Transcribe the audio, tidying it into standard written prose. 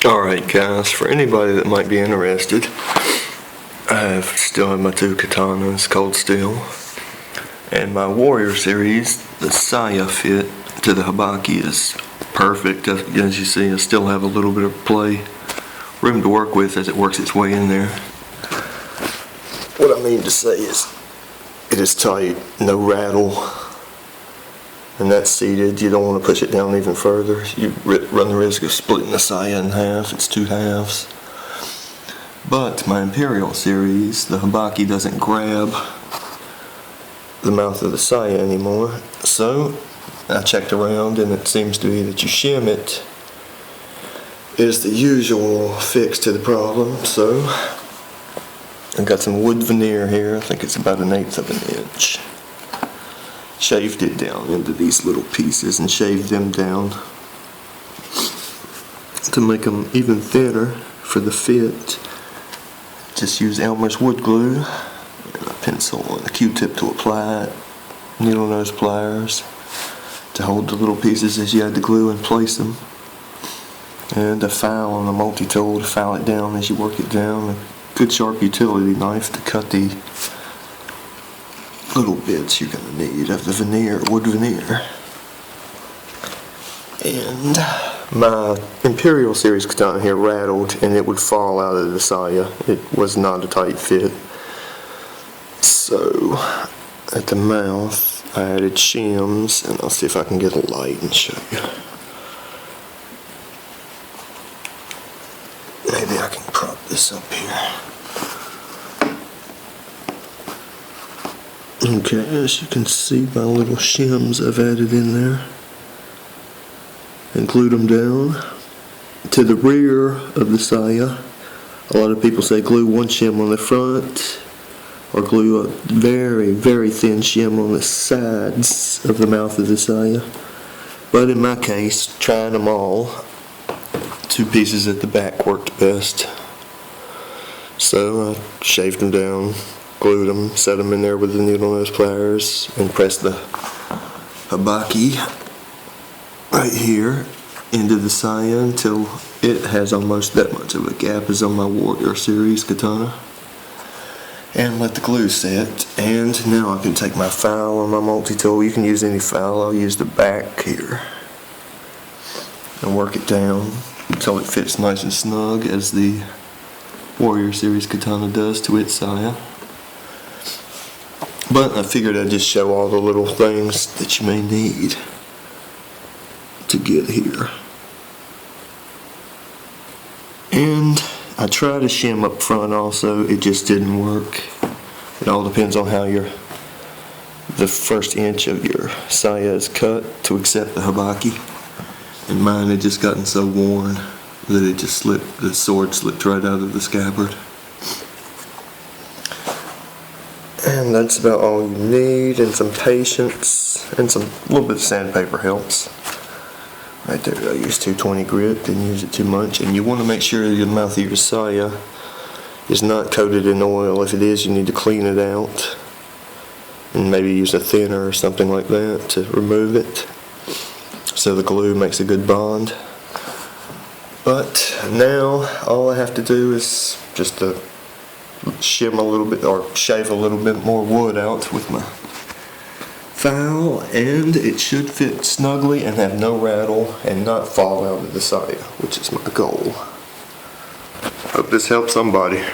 Alright guys, for anybody that might be interested, I still have my two katanas cold steel, and my Warrior series, the saya fit to the habaki is perfect. As you see, I still have a little bit of room to work with as it works its way in there. What I mean to say is, it is tight, no rattle, and that's seated. You don't want to push it down even further. You run the risk of splitting the saya in half. It's two halves. But my Imperial series, the habaki doesn't grab the mouth of the saya anymore. So I checked around, and it seems to be that you shim it is the usual fix to the problem. So I've got some wood veneer here. I think it's about 1/8 of an inch. Shaved it down into these little pieces and shaved them down to make them even thinner for the fit. Just use Elmer's wood glue and a pencil and a Q-tip to apply it, needle nose pliers to hold the little pieces as you add the glue and place them, and a file on a multi-tool to file it down as you work it down. A good sharp utility knife to cut the little bits you're going to need of the veneer, wood veneer. And my Imperial series katana here rattled, and it would fall out of the saya. It was not a tight fit. So at the mouth I added shims, and I'll see if I can get a light and show you. Maybe I can prop this up here. Okay, as you can see, my little shims I've added in there and glued them down to the rear of the saya. A lot of people say glue one shim on the front or glue a very, very thin shim on the sides of the mouth of the saya. But in my case, trying them all, two pieces at the back worked best. So I shaved them down, glued them, set them in there with the needle nose pliers, and pressed the habaki right here into the saya until it has almost that much of a gap as on my Warrior series katana, and let the glue set. And now I can take my file on my multi-tool. You can use any file. I'll use the back here and work it down until it fits nice and snug as the Warrior series katana does to its saya. But I figured I'd just show all the little things that you may need to get here. And I tried to shim up front also, it just didn't work. It all depends on how the first inch of your saya is cut to accept the habaki. And mine had just gotten so worn that it just slipped, the sword slipped right out of the scabbard. And that's about all you need, and some patience, and a little bit of sandpaper helps. Right there, I used 220 grit, didn't use it too much. And you want to make sure the mouth of your saya is not coated in oil. If it is, you need to clean it out, and maybe use a thinner or something like that to remove it, so the glue makes a good bond. But now all I have to do is just to shim a little bit, or shave a little bit more wood out with my file, and it should fit snugly and have no rattle and not fall out of the saya, which is my goal. Hope this helps somebody.